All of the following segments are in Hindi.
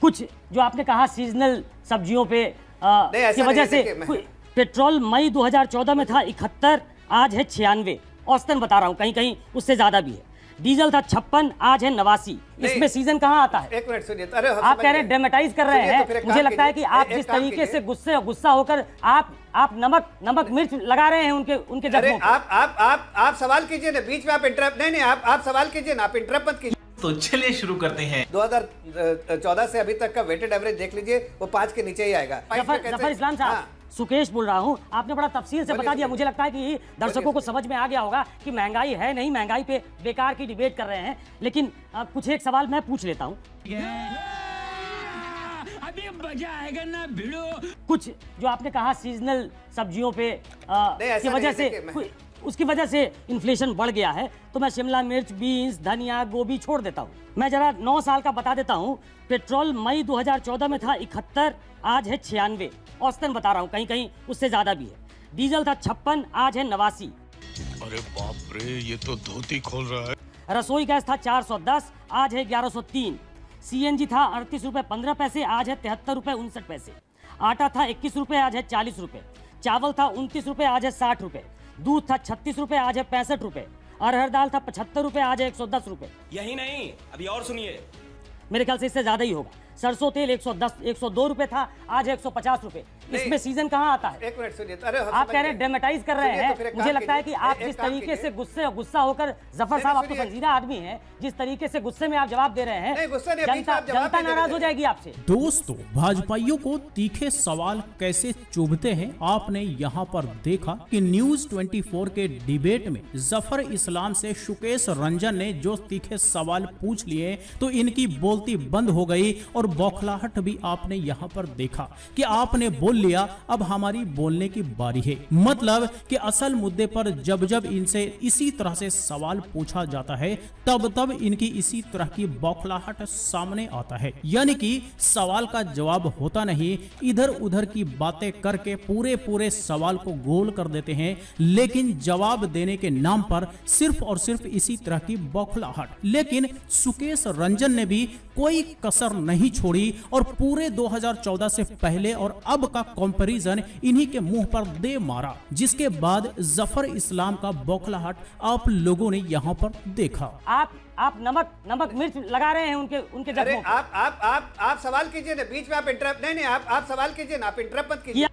कुछ जो आपने कहा सीजनल सब्जियों पे की वजह से पेट्रोल मई 2014 में था 71, आज है 96, औसतन बता रहा हूँ, कहीं कहीं उससे ज्यादा भी है। डीजल था 56, आज है 89। इसमें सीजन कहाँ आता है? एक मिनट सुनिए, अरे आप कह रहे हैं ड्रामेटाइज कर रहे हैं। मुझे लगता है कि आप जिस तरीके से गुस्सा होकर आप नमक मिर्च लगा रहे हैं उनके जख्मों पे। आप सवाल कीजिए ना, बीच में आप इंटरप्ट नहीं आप सवाल कीजिए ना, आप इंटरप्ट मत कीजिए। तो चलिए शुरू करते हैं। 2014 से अभी तक का वेटेड एवरेज देख लीजिए, वो 5 के नीचे ही आएगा। जफर इस्लाम साहब, सुकेश बोल रहा हूँ, आपने बड़ा तफसील से बता दिया। मुझे लगता है कि दर्शकों को समझ में आ गया होगा कि महंगाई है नहीं, महंगाई पे बेकार की डिबेट कर रहे हैं। लेकिन कुछ एक सवाल मैं पूछ लेता हूँ। अभी मजा आएगा ना भिड़ो। कुछ जो आपने कहा सीजनल सब्जियों पे की वजह से उसकी वजह से इन्फ्लेशन बढ़ गया है, तो मैं शिमला मिर्च, बीन्स, धनिया, गोभी छोड़ देता हूँ। मैं जरा 9 साल का बता देता हूँ। पेट्रोल मई 2014 में था 71, आज है 96, औसतन बता रहा हूँ, कहीं कहीं उससे ज्यादा भी है। डीजल था 56, आज है 89। अरे बाप रे, ये तो धोती खोल रहा है। रसोई गैस था 410, आज है 1103। सीएनजी था 38 रुपए 15 पैसे, आज है 73 रुपए 59 पैसे। आटा था 21 रुपए, आज है 40 रुपए। चावल था 29 रुपए, आज है 60 रुपए। दूध था 36 रुपए, आज है 65 रुपए। अरहर दाल था 75 रुपए, आज है 110 रुपए। यही नहीं, अभी और सुनिए, मेरे ख्याल से इससे ज्यादा ही होगा। सरसों तेल 102 रुपए था, आज है 150 रुपए। इसमें सीजन कहाँ आता है? एक मिनट सुनिए, अरे आप कह रहे हैं ड्रामेटाइज कर रहे हैं। मुझे लगता है कि आप जिस तरीके से गुस्सा होकर, जफर साहब आप तो संजीदा आदमी हैं, जिस तरीके से गुस्से में आप जवाब दे रहे हैं, जनता नाराज हो जाएगी आपसे। दोस्तों, भाजपाइयों को तीखे सवाल कैसे चुभते हैं आपने यहाँ पर देखा कि न्यूज 24 के डिबेट में जफर इस्लाम से सुकेश रंजन ने जो तीखे सवाल पूछ लिए तो इनकी बोलती बंद हो गई और बौखलाहट भी आपने यहाँ पर देखा कि आपने बोल लिया, अब हमारी बोलने की बारी है। मतलब कि असल मुद्दे पर जब इनसे इसी तरह से सवाल पूछा जाता है तब इनकी इसी तरह की बौखलाहट सामने आता है। यानी कि सवाल का जवाब होता नहीं, इधर उधर की बातें करके पूरे सवाल को गोल कर देते हैं, लेकिन जवाब देने के नाम पर सिर्फ और सिर्फ इसी तरह की बौखलाहट। लेकिन सुकेश रंजन ने भी कोई कसर नहीं छोड़ी और पूरे 2014 से पहले और अब का कंपैरिजन इन्हीं के मुंह पर दे मारा, जिसके बाद जफर इस्लाम का बौखलाहट आप लोगों ने यहाँ पर देखा। आप नमक मिर्च लगा रहे हैं उनके जख्मों पे। आप सवाल कीजिए ना, बीच में आप इंटरप्ट नहीं आप सवाल कीजिए ना, आप इंटरप्ट मत कीजिए।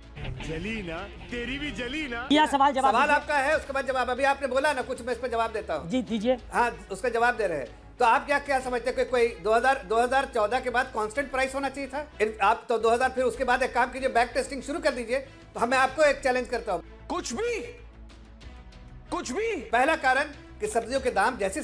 जली ना, तेरी भी जली ना। यह सवाल आपका है, उसके बाद जवाब। अभी आपने बोला ना कुछ, मैं इस पर जवाब देता हूँ। जी दीजिए। हाँ, उसका जवाब दे रहे हैं। तो आप क्या समझते हैं, कोई 2014 के बाद कांस्टेंट प्राइस होना चाहिए था? आप तो 2000, फिर उसके बाद एक काम कीजिए, बैक टेस्टिंग शुरू कर दीजिए। तो मैं आपको एक चैलेंज करता हूँ, कुछ भी। पहला कारण कि सब्जियों के दाम जैसी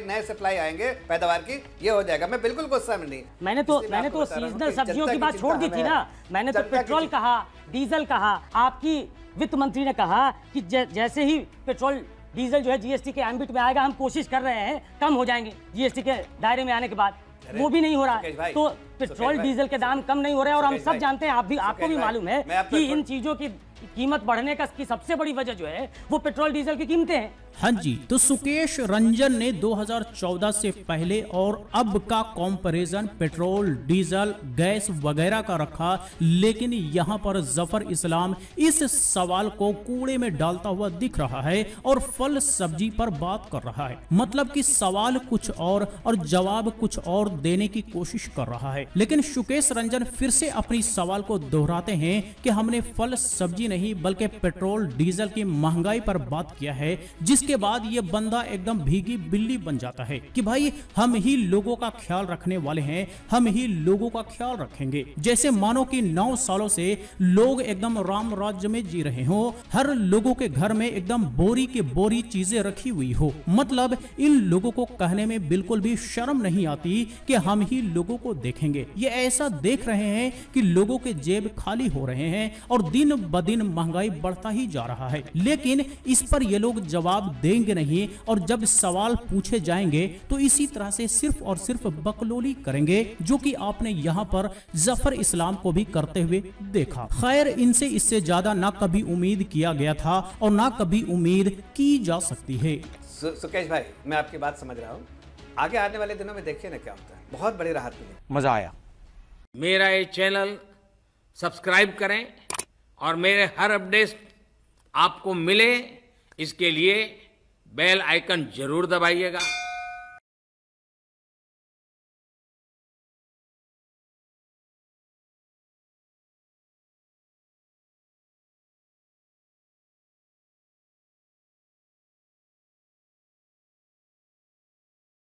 नए सप्लाई आएंगे पैदावार की, ये हो जाएगा। मैं बिल्कुल गुस्सा में नहीं। मैंने तो सीजनल सब्जियों की बात छोड़ दी थी ना। मैंने तो पेट्रोल कहा, डीजल कहा। आपकी वित्त मंत्री ने कहा कि जैसे ही पेट्रोल डीजल जो है जीएसटी के एम्बिट में आएगा, हम कोशिश कर रहे हैं कम हो जाएंगे जीएसटी के दायरे में आने के बाद। वो भी नहीं हो रहा है। तो पेट्रोल डीजल के दाम कम नहीं हो रहे हैं और हम सब जानते हैं, आपको भी मालूम है कि इन चीजों की कीमत बढ़ने की सबसे बड़ी वजह जो है वो पेट्रोल डीजल की कीमतें हैं। हाँ जी, तो सुकेश रंजन ने 2014 से पहले और अब का कंपैरिजन पेट्रोल, डीजल, गैस वगैरह का रखा, लेकिन यहाँ पर जफर इस्लाम इस सवाल को कूड़े में डालता हुआ दिख रहा है और फल सब्जी पर बात कर रहा है। मतलब कि सवाल कुछ और जवाब कुछ और देने की कोशिश कर रहा है। लेकिन सुकेश रंजन फिर से अपनी सवाल को दोहराते हैं कि हमने फल सब्जी नहीं बल्कि पेट्रोल डीजल की महंगाई पर बात किया है, जिसके बाद ये बंदा एकदम भीगी बिल्ली बन जाता है कि भाई हम ही लोगों का ख्याल रखने वाले हैं, हम ही लोगों का ख्याल रखेंगे। जैसे मानो कि 9 सालों से लोग एकदम राम राज्य में जी रहे हो, हर लोगों के घर में एकदम बोरी के बोरी चीजें रखी हुई हो। मतलब इन लोगों को कहने में बिल्कुल भी शर्म नहीं आती कि हम ही लोगों को देखेंगे। ये ऐसा देख रहे हैं कि लोगों के जेब खाली हो रहे हैं और दिन ब दिन महंगाई बढ़ता ही जा रहा है। लेकिन इस पर ये लोग जवाब देंगे नहीं और जब सवाल पूछे जाएंगे तो इसी तरह से सिर्फ और सिर्फ बकलोली करेंगे, जो कि आपने यहाँ पर जफर इस्लाम को भी करते हुए देखा। खैर, इनसे इससे ज्यादा ना कभी उम्मीद किया गया था और ना कभी उम्मीद की जा सकती है। सुकेश भाई, मैं आपकी बात समझ रहा हूँ। आगे आने वाले दिनों में देखिए ना क्या होता है, बहुत बड़ी राहत मिली। मजा आया। मेरा ये चैनल सब्सक्राइब करें और मेरे हर अपडेट आपको मिले, इसके लिए बेल आइकन जरूर दबाइएगा।